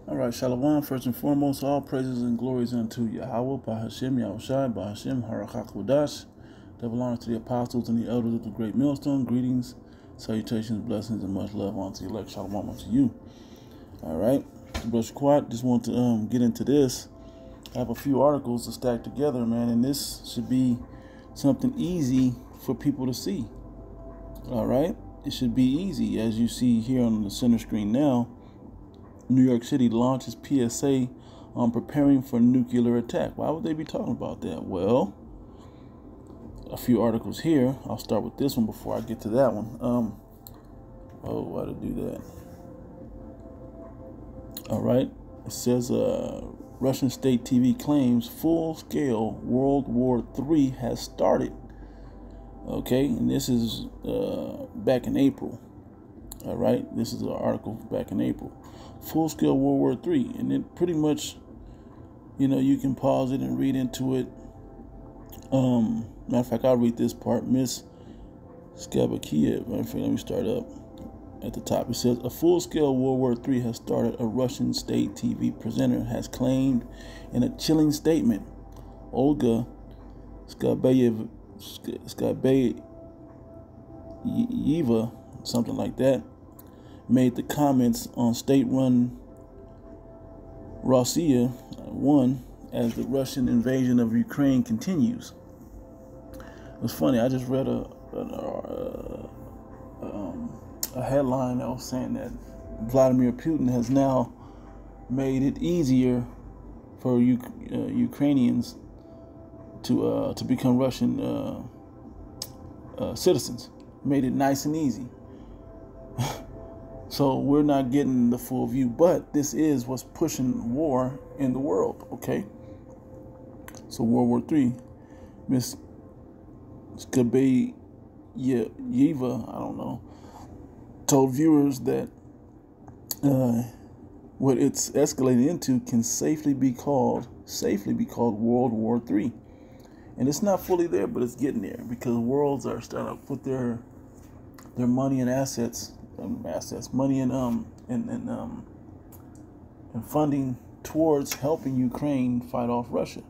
All right, Shalom. First and foremost, all praises and glories unto Yahweh, Bahashem, Yahushai, Bahashem, Harakak Double honor to the apostles and the elders of the great millstone. Greetings, salutations, blessings, and much love unto the elect. Shalom unto you. All right, Brother Quad, just want to get into this. I have a few articles to stack together, man, and this should be something easy for people to see. All right, it should be easy, as you see here on the center screen now. New York City launches PSA on preparing for nuclear attack. Why would they be talking about that? Well, a few articles here. I'll start with this one before I get to that one. Why to do that? All right. It says Russian state TV claims full-scale World War III has started. Okay, and this is back in April. All right, this is an article back in April. Full-scale World War III, and it pretty much, you can pause it and read into it. Matter of fact, I'll read this part. Miss Skabakia, let me start up at the top. It says, a full-scale World War III has started, a Russian state TV presenter has claimed in a chilling statement. Olga Skabayeva, something like that, made the comments on state-run Rossiya 1 as the Russian invasion of Ukraine continues. It was funny. I just read a headline that was saying that Vladimir Putin has now made it easier for Ukrainians to become Russian citizens. Made it nice and easy. So we're not getting the full view, but this is what's pushing war in the world, okay? So World War III, Miss Skabayeva, I don't know, told viewers that what it's escalating into can safely be called World War III. And it's not fully there, but it's getting there because worlds are starting to put their money and money and funding towards helping Ukraine fight off Russia.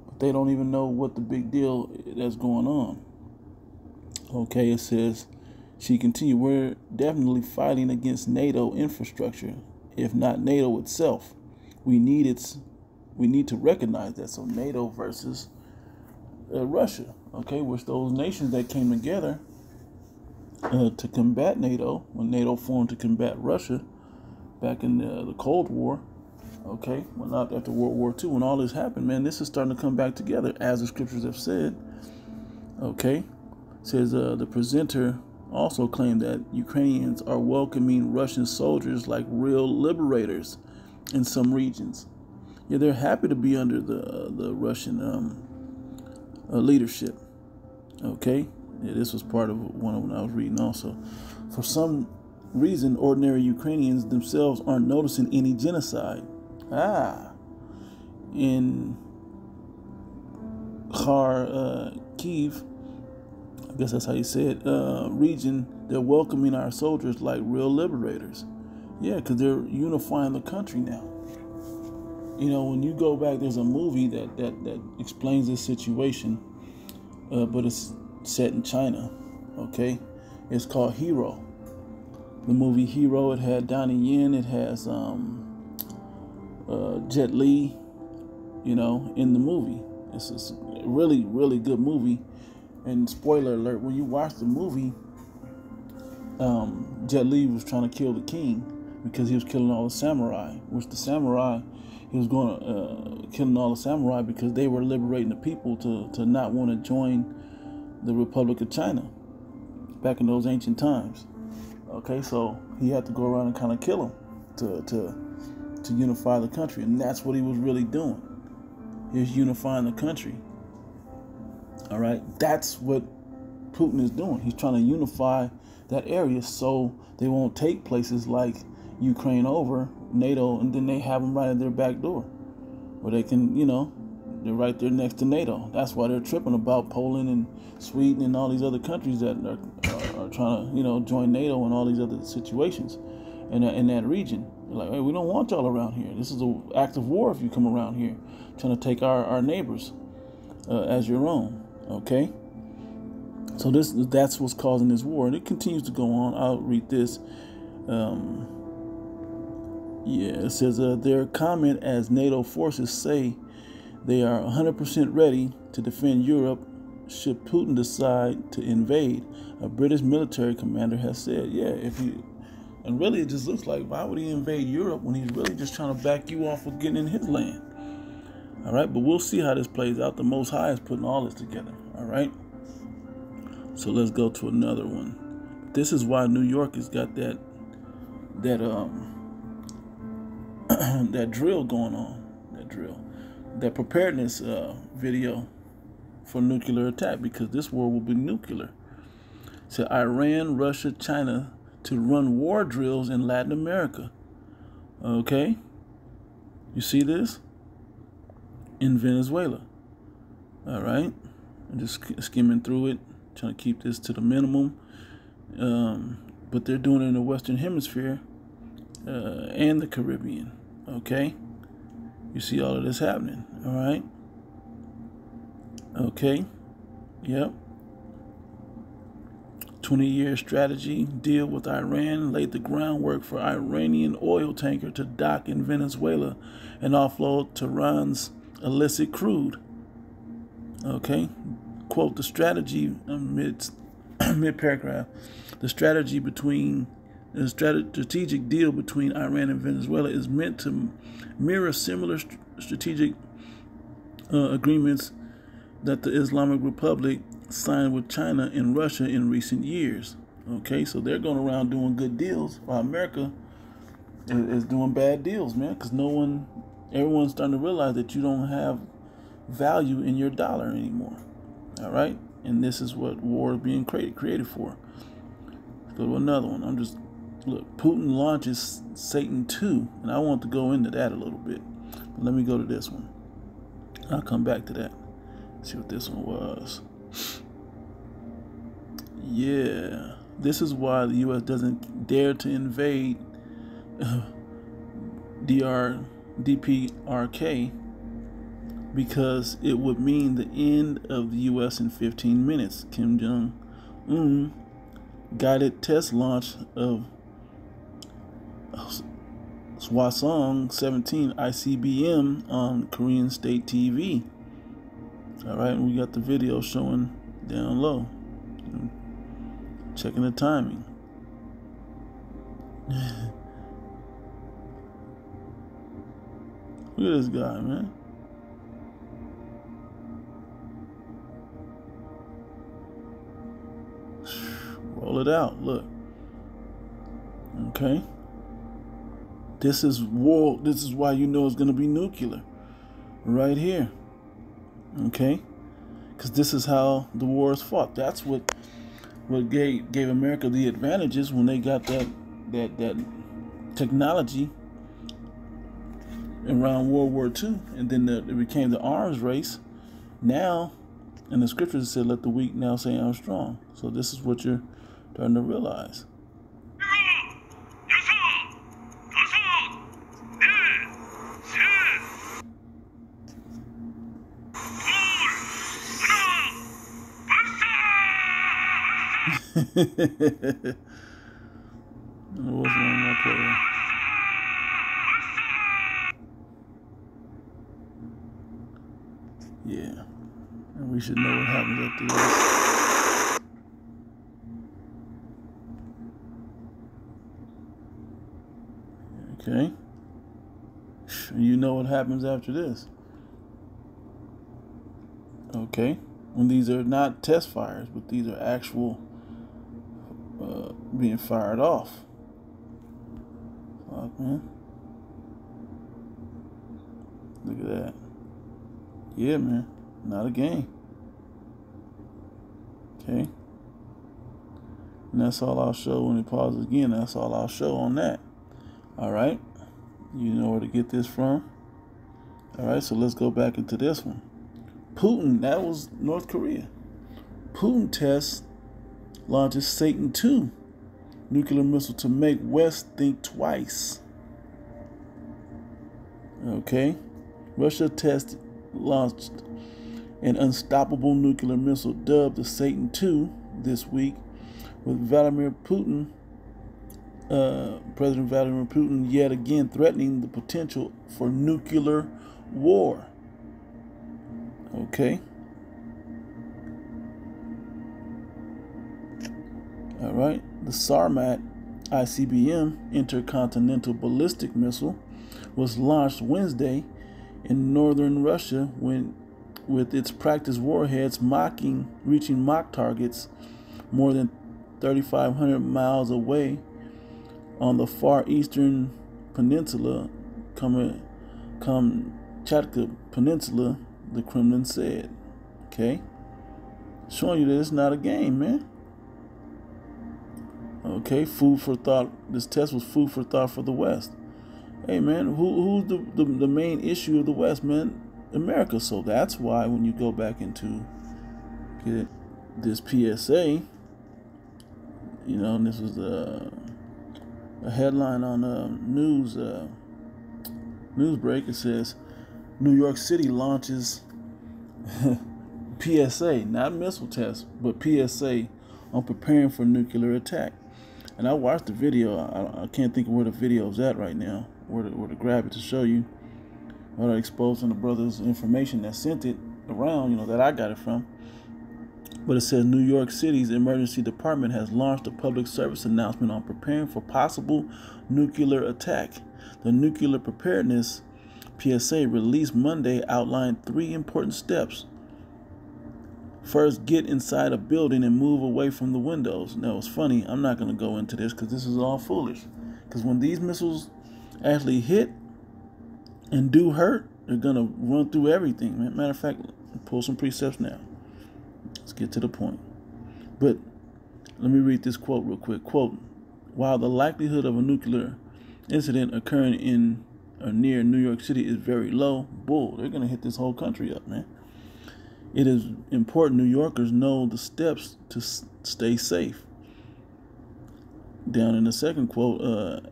But they don't even know what the big deal that's going on. Okay, it says, she continued, we're definitely fighting against NATO infrastructure, if not NATO itself. We need to recognize that. So NATO versus Russia, okay, which those nations that came together to combat NATO, when NATO formed to combat Russia back in the Cold War, okay, well, not after World War II, when all this happened, man, this is starting to come back together, as the scriptures have said, okay. It says the presenter also claimed that Ukrainians are welcoming Russian soldiers like real liberators in some regions. Yeah, they're happy to be under the Russian leadership, okay. Yeah, this was part of one of when I was reading also. For some reason, ordinary Ukrainians themselves aren't noticing any genocide. In Kharkiv, I guess that's how you say it, region, they're welcoming our soldiers like real liberators. Yeah, because they're unifying the country now. When you go back, there's a movie that explains this situation, but it's set in China, okay? It's called Hero. The movie Hero, it had Donnie Yen, it has Jet Li, in the movie. It's a really, really good movie. And spoiler alert, when you watch the movie, Jet Li was trying to kill the king because he was killing all the samurai, which the samurai, he was going to killing all the samurai because they were liberating the people to not want to join the Republic of China back in those ancient times. Okay, so he had to go around and kind of kill them to unify the country, and that's what he was really doing. He was unifying the country. All right, that's what Putin is doing. He's trying to unify that area so they won't take places like Ukraine over NATO, and then they have them right at their back door, where they can, they're right there next to NATO. That's why they're tripping about Poland and Sweden and all these other countries that are trying to, join NATO and all these other situations in that region. They're like, hey, we don't want y'all around here. This is an act of war if you come around here trying to take our neighbors as your own. Okay? So that's what's causing this war. And it continues to go on. I'll read this. It says their comment as NATO forces say they are 100% ready to defend Europe should Putin decide to invade. A British military commander has said, and really it just looks like, why would he invade Europe when he's really just trying to back you off of getting in his land? All right, but we'll see how this plays out. The Most High is putting all this together. All right, so let's go to another one. This is why New York has got that that drill going on. That preparedness video for nuclear attack, because this war will be nuclear. So Iran, Russia, China to run war drills in Latin America. Okay, you see this in Venezuela. All right, I'm just skimming through it, trying to keep this to the minimum. But they're doing it in the Western Hemisphere and the Caribbean. Okay, you see all of this happening. All right. Okay. Yep. 20-year strategy deal with Iran laid the groundwork for Iranian oil tanker to dock in Venezuela and offload Tehran's illicit crude. Okay. Quote, the strategy, mid-paragraph, the strategic deal between Iran and Venezuela is meant to mirror similar strategic agreements that the Islamic Republic signed with China and Russia in recent years. Okay, so they're going around doing good deals while America is doing bad deals, man, because everyone's starting to realize that you don't have value in your dollar anymore. All right, and this is what war is being created for. Let's go to another one. Look, Putin launches Satan 2, and I want to go into that a little bit. But let me go to this one. I'll come back to that. See what this one was. Yeah, this is why the U.S. doesn't dare to invade DPRK, because it would mean the end of the U.S. in 15 minutes. Kim Jong-un guided test launch of Hwasong 17 ICBM on Korean state TV. All right, and we got the video showing down low. Checking the timing. Look at this guy, man. Roll it out. Look. Okay. This is war. This is why you know it's going to be nuclear. Right here. Okay? Because this is how the war is fought. That's what gave America the advantages when they got that technology around World War II. And then it became the arms race. Now, in the scriptures, it said, let the weak now say I'm strong. So this is what you're starting to realize. What's wrong with my player? Yeah, and we should know what happens after this. Okay, you know what happens after this. Okay, when these are not test fires, but these are actual being fired off. Fuck, man. Look at that. Yeah, man. Not a game. Okay. And that's all I'll show when it pauses again. That's all I'll show on that. All right. You know where to get this from. All right. So let's go back into this one. Putin, that was North Korea. Putin launches Satan 2 nuclear missile to make West think twice. Okay. Russia launched an unstoppable nuclear missile dubbed the Satan II this week, with President Vladimir Putin yet again threatening the potential for nuclear war. Okay. All right. The Sarmat ICBM intercontinental ballistic missile was launched Wednesday in northern Russia with its practice warheads reaching Mach targets more than 3,500 miles away on the far eastern peninsula, Kamchatka Peninsula, the Kremlin said. Okay? Showing you that it's not a game, man. Okay, food for thought. This test was food for thought for the West. Hey, man, who's the main issue of the West, man? America. So that's why when you go back into this PSA, and this was a headline on Newsbreak. It says New York City launches PSA, not missile test, but PSA on preparing for nuclear attack. And I watched the video. I can't think of where the video is at right now, where to grab it to show you. Without exposing the brother's information that sent it around, that I got it from. But it says New York City's emergency department has launched a public service announcement on preparing for possible nuclear attack. The nuclear preparedness PSA released Monday outlined 3 important steps. First, get inside a building and move away from the windows. Now, it's funny. I'm not going to go into this because this is all foolish. Because when these missiles actually hit and do hurt, they're going to run through everything. Matter of fact, pull some precepts now. Let's get to the point. But let me read this quote real quick. Quote, while the likelihood of a nuclear incident occurring in or near New York City is very low, they're going to hit this whole country up, man. It is important New Yorkers know the steps to stay safe. Down in the second quote,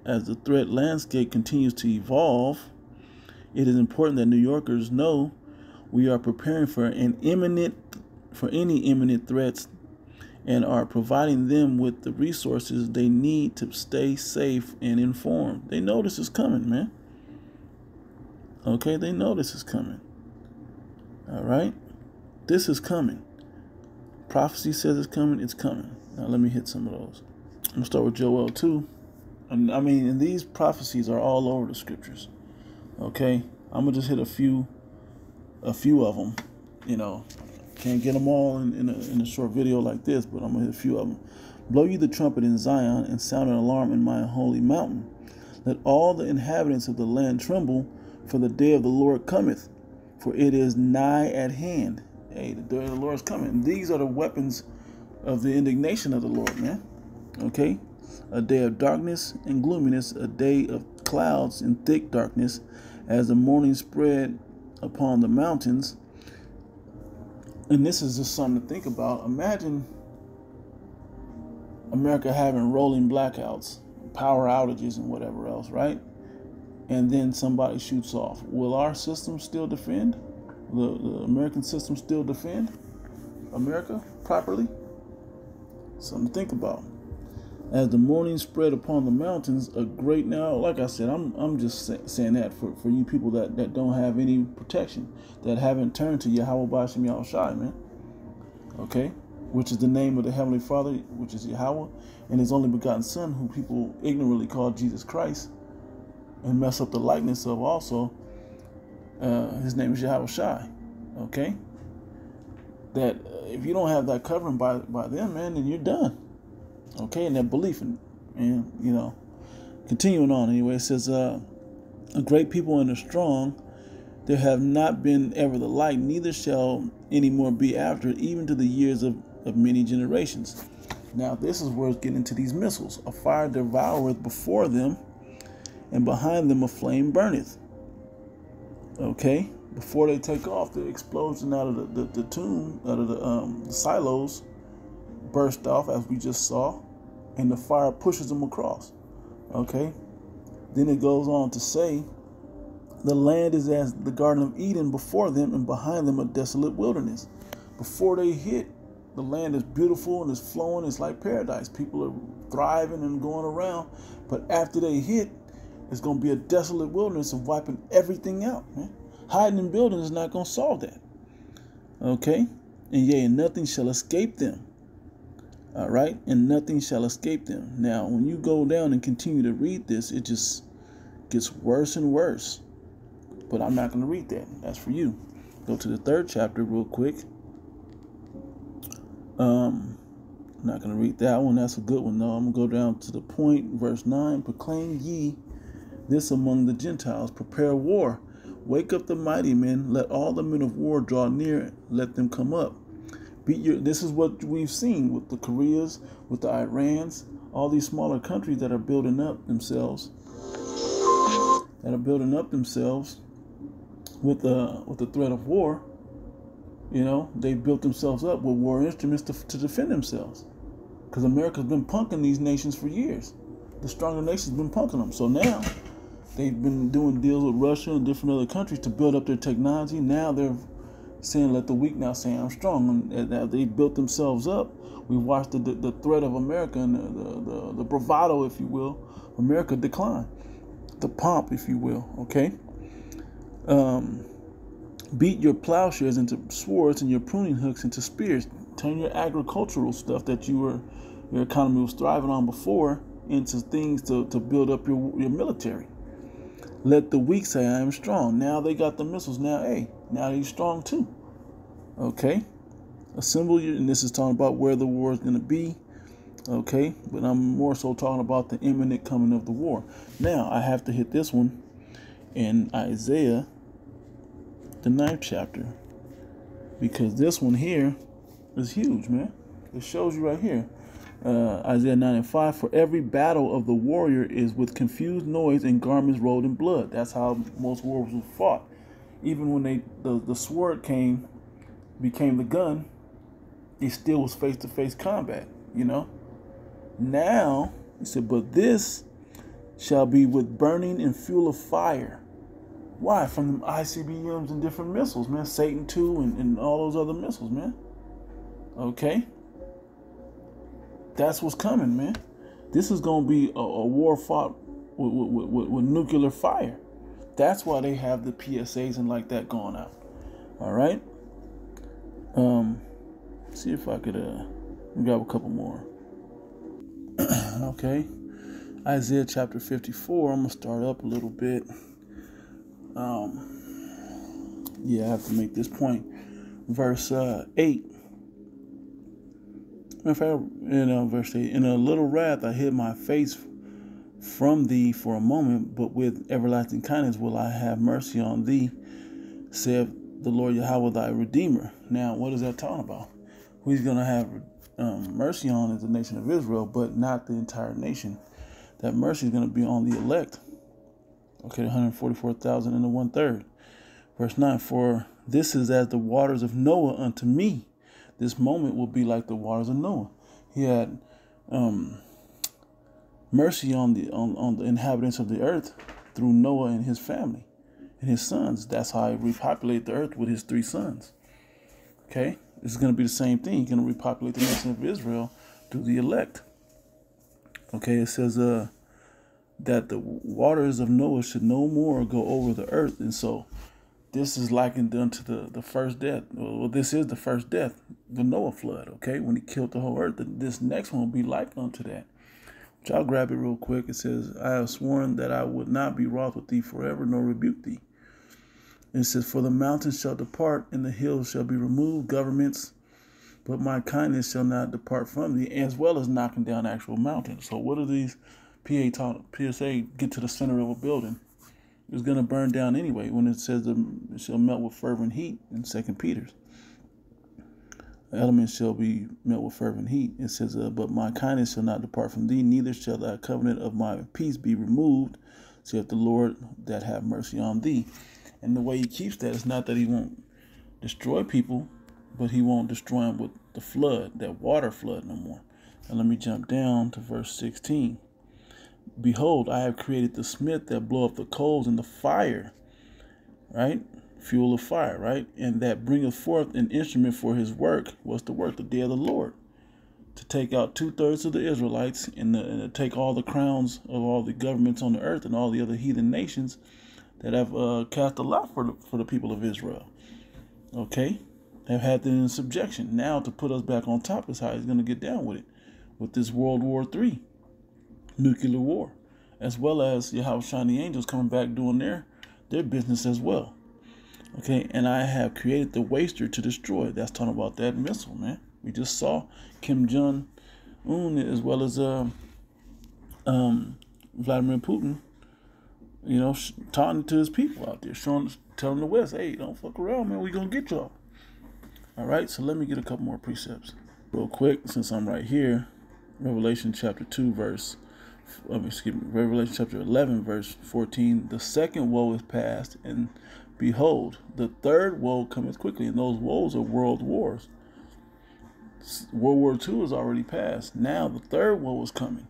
as the threat landscape continues to evolve, it is important that New Yorkers know we are preparing for any imminent threats and are providing them with the resources they need to stay safe and informed. They know this is coming, man. Okay, they know this is coming. All right? This is coming. Prophecy says it's coming. It's coming. Now let me hit some of those. I'm going to start with Joel 2. And these prophecies are all over the scriptures. Okay? I'm going to just hit a few of them. Can't get them all in a short video like this, but I'm going to hit a few of them. Blow you the trumpet in Zion and sound an alarm in my holy mountain. Let all the inhabitants of the land tremble, for the day of the Lord cometh, for it is nigh at hand. Hey, the day of the Lord is coming. These are the weapons of the indignation of the Lord, man. Okay? A day of darkness and gloominess, a day of clouds and thick darkness, as the morning spread upon the mountains. And this is just something to think about. Imagine America having rolling blackouts, power outages, and whatever else, right? And then somebody shoots off. Will our system still defend? The American system still defend America properly? Something to think about. As the morning spread upon the mountains, like I said, I'm just saying that for you people that don't have any protection, that haven't turned to Yahweh Bashim Yahushai, man. Okay? Which is the name of the Heavenly Father, which is Yahweh, and His only begotten Son, who people ignorantly call Jesus Christ, and mess up the likeness of also. His name is Yahweh Shai. Okay? That if you don't have that covering by them, man, then you're done. Okay? And that belief and continuing on anyway, it says, a great people and a strong, there have not been ever the like, neither shall any more be after it, even to the years of many generations. Now, this is where it's getting into these missiles. A fire devoureth before them, and behind them a flame burneth. Okay? Before they take off, the explosion out of the tomb, out of the silos, burst off, as we just saw, and the fire pushes them across. Okay? Then it goes on to say The land is as the Garden of Eden before them, and behind them a desolate wilderness. Before they hit, the land is beautiful and it's flowing. It's like paradise. People are thriving and going around. But after they hit, it's going to be a desolate wilderness of wiping everything out, man. Hiding in buildings is not going to solve that. Okay? And yea, nothing shall escape them. All right? And nothing shall escape them. Now, when you go down and continue to read this, it just gets worse and worse. But I'm not going to read that. That's for you. Go to the 3rd chapter real quick. I'm not going to read that one. That's a good one, though. I'm going to go down to the point, verse 9. Proclaim ye this among the Gentiles. Prepare war. Wake up the mighty men. Let all the men of war draw near. Let them come up. This is what we've seen with the Koreas, with the Irans, all these smaller countries that are building up themselves. With the threat of war. You know, they built themselves up with war instruments to defend themselves. Because America's been punking these nations for years. The stronger nations been punking them. So now they've been doing deals with Russia and different other countries to build up their technology. Now they're saying, let the weak now say I'm strong. And they built themselves up. We watched the threat of America and the bravado, if you will, America decline. The pomp, if you will, okay? Beat your plowshares into swords and your pruning hooks into spears. Turn your agricultural stuff that your economy was thriving on before into things to build up your military. Let the weak say I am strong. Now they got the missiles. Now, hey, now they're strong too. Okay? Assemble you, and this is talking about where the war is going to be. Okay? But I'm more so talking about the imminent coming of the war. Now, I have to hit this one in Isaiah, the 9th chapter, because this one here is huge, man. It shows you right here. Isaiah 9:5, for every battle of the warrior is with confused noise and garments rolled in blood. That's how most wars were fought. Even when the sword became the gun, it still was face-to-face combat, you know. Now, he said, but this shall be with burning and fuel of fire. Why? From the ICBMs and different missiles, man. Satan II and all those other missiles, man. Okay? That's what's coming, man. This is going to be a war fought with nuclear fire. That's why they have the PSAs and like that going out. All right? See if I could grab a couple more. Okay. Isaiah chapter 54. I'm going to start up a little bit. I have to make this point. Verse 8. Verse 8. In a little wrath I hid my face from thee for a moment, but with everlasting kindness will I have mercy on thee, saith the Lord Yahweh thy Redeemer. Now, what is that talking about? Who he's going to have mercy on is the nation of Israel, but not the entire nation. That mercy is going to be on the elect. Okay, 144,000 and the 1/3. Verse 9, for this is as the waters of Noah unto me. This moment will be like the waters of Noah. He had mercy on the inhabitants of the earth through Noah and his family and his sons. That's how he repopulated the earth with his 3 sons. Okay, this is going to be the same thing. He's going to repopulate the nation of Israel through the elect. Okay, it says that the waters of Noah should no more go over the earth. And so this is likened unto the first death. Well, this is the first death, the Noah flood, okay, when he killed the whole earth. This next one will be like unto that. Which I'll grab it real quick. It says, I have sworn that I would not be wroth with thee forever, nor rebuke thee. And it says, for the mountains shall depart, and the hills shall be removed, governments, but my kindness shall not depart from thee, as well as knocking down actual mountains. So what are these PSA get to the center of a building? It's going to burn down anyway when it says it shall melt with fervent heat in 2 Peter's. The elements shall be melt with fervent heat. It says, but my kindness shall not depart from thee, neither shall thy covenant of my peace be removed, saith the Lord that have mercy on thee. And the way he keeps that is not that he won't destroy people, but he won't destroy them with the flood, that water flood no more. And let me jump down to verse 16. Behold, I have created the smith that blow up the coals in the fire, right? Fuel of fire, right? And that bringeth forth an instrument for his work. What's the work? The day of the Lord. To take out 2/3 of the Israelites and to take all the crowns of all the governments on the earth and all the other heathen nations that have cast a lot for the people of Israel. Okay? Have had them in subjection. Now to put us back on top is how he's going to get down with it. With this World War III, nuclear war. As well as Yahweh and the angels coming back doing their business as well. Okay, and I have created the waster to destroy. That's talking about that missile, man. We just saw Kim Jong-un as well as Vladimir Putin, taunting to his people out there, telling the West, hey, don't fuck around, man. We gonna get y'all. All right, so let me get a couple more precepts real quick since I'm right here. Revelation chapter 11, verse 14. The second woe is past, and behold, the third woe cometh quickly, and those woes are world wars. World War II is already past. Now the third woe is coming.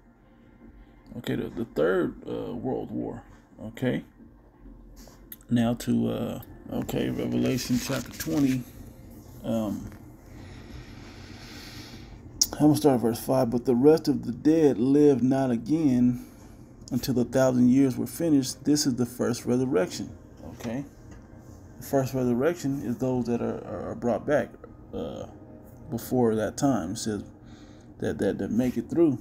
Okay, the third world war. Okay. Now to Revelation chapter 20. I'm gonna start at verse 5. But the rest of the dead lived not again until the 1,000 years were finished. This is the first resurrection. Okay. The first resurrection is those that are brought back before that time. It says that make it through.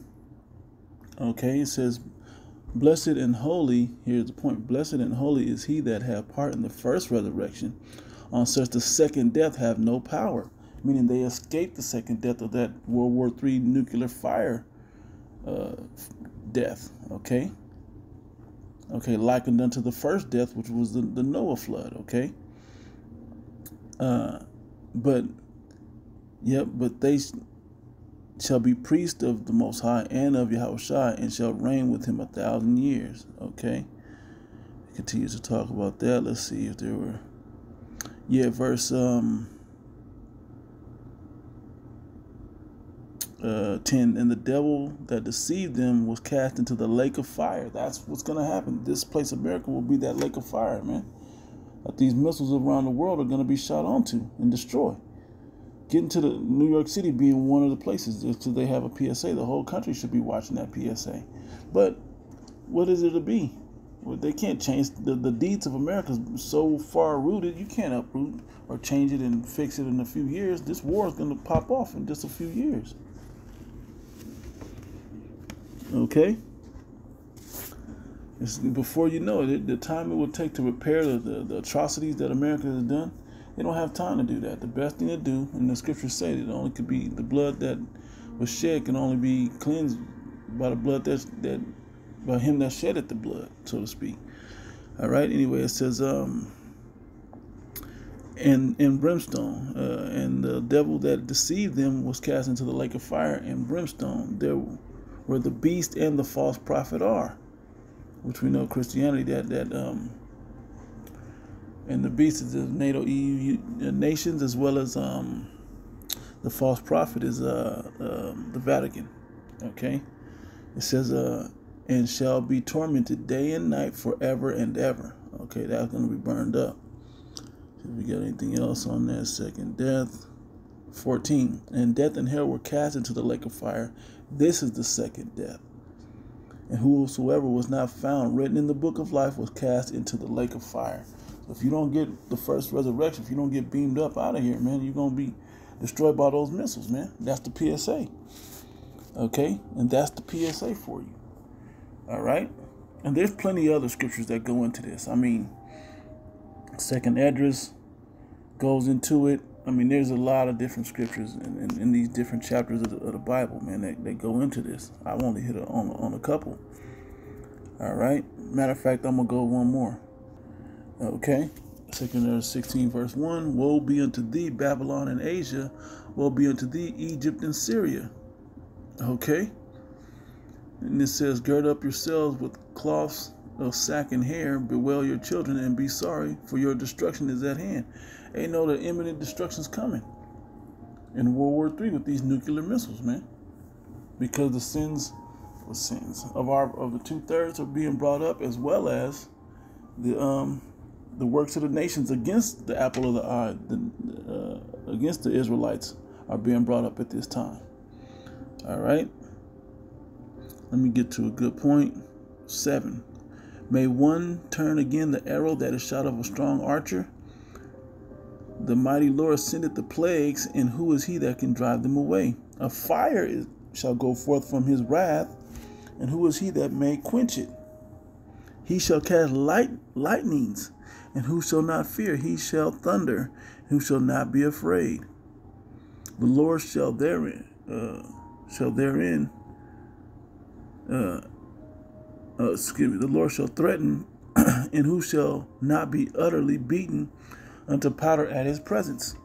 Okay, it says, blessed and holy, here's the point, blessed and holy is he that have part in the first resurrection. On such the second death have no power, meaning they escaped the second death of that World War III nuclear fire death. Okay, likened unto the first death, which was the Noah flood. Okay, but they shall be priests of the Most High and of Yahushua, and shall reign with him 1,000 years. Okay, it continues to talk about that. Let's see if there were, verse 10. And the devil that deceived them was cast into the lake of fire. That's what's going to happen. This place, America, will be that lake of fire, man. That these missiles around the world are going to be shot onto and destroyed. Getting to the New York City being one of the places, until they have a PSA, the whole country should be watching that PSA. But what is it to be? Well, they can't change the deeds of America is so far rooted. You can't uproot or change it and fix it in a few years. This war is going to pop off in just a few years. Okay. Before you know it, the time it will take to repair the atrocities that America has done. They don't have time to do that. The best thing to do, and the scriptures say it only could be the blood that was shed can only be cleansed by the blood by him that shedded the blood, so to speak. All right. Anyway, it says and brimstone, and the devil that deceived them was cast into the lake of fire and brimstone. There where the beast and the false prophet are, which we know Christianity and the beast is the NATO EU nations, as well as the false prophet is the Vatican. Okay, it says and shall be tormented day and night forever and ever. Okay, that's going to be burned up. If we got anything else on that second death, 14. And death and hell were cast into the lake of fire. This is the second death. And whosoever was not found written in the book of life was cast into the lake of fire. So if you don't get the first resurrection, if you don't get beamed up out of here, man, you're going to be destroyed by those missiles, man. That's the PSA. Okay? And that's the PSA for you. All right? And there's plenty of other scriptures that go into this. I mean, second address goes into it. I mean, there's a lot of different scriptures in these different chapters of the Bible, man, that go into this. I've only hit on a couple. All right? Matter of fact, I'm going to go one more. Okay? 2 Corinthians 16, verse 1. Woe be unto thee, Babylon and Asia. Woe be unto thee, Egypt and Syria. Okay? And it says, gird up yourselves with cloths of sack and hair, bewail your children, and be sorry, for your destruction is at hand. They know that imminent destruction's coming in World War III with these nuclear missiles, man. Because the sins of the 2/3 are being brought up, as well as the the works of the nations against the apple of the eye, against the Israelites, are being brought up at this time. All right. Let me get to a good point. 7. May one turn again the arrow that is shot of a strong archer? The mighty Lord sendeth the plagues, and who is he that can drive them away? A fire shall go forth from his wrath, and who is he that may quench it? He shall cast lightnings, and who shall not fear? He shall thunder, and who shall not be afraid? The Lord shall therein, the Lord shall threaten, and who shall not be utterly beaten unto powder at his presence?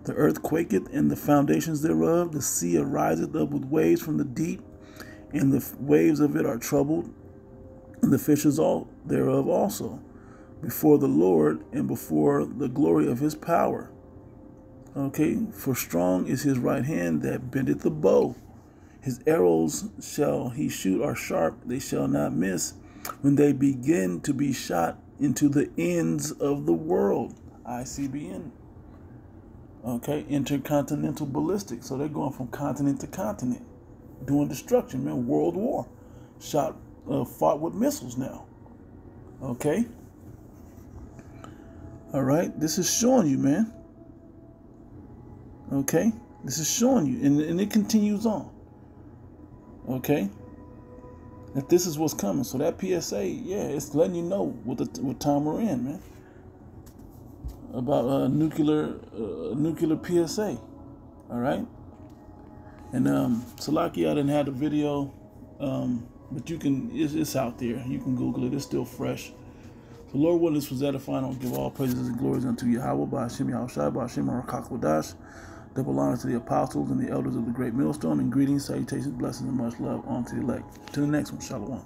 The earth quaketh, and the foundations thereof. The sea ariseth up with waves from the deep, and the waves of it are troubled, and the fishes all thereof also, before the Lord and before the glory of his power. Okay, for strong is his right hand that bendeth the bow. His arrows shall he shoot are sharp, they shall not miss, when they begin to be shot into the ends of the world. ICBM. Okay, intercontinental ballistics. So they're going from continent to continent, doing destruction, man. World war, fought with missiles now. Okay. All right, this is showing you, man. Okay, this is showing you, and it continues on. Okay, that this is what's coming. So that PSA, yeah, it's letting you know what time we're in, man. About nuclear PSA. All right, and Salaki, I didn't have the video, but you can. It's out there. You can Google it. It's still fresh. The Lord willing, this was edifying. I'll give all praises and glories unto Yahweh, by Hashem Yahushua, by Hashem Arakakodash. Double honor to the apostles and the elders of the great millstone, and greetings, salutations, blessings, and much love unto the elect. To the next one, Shalom.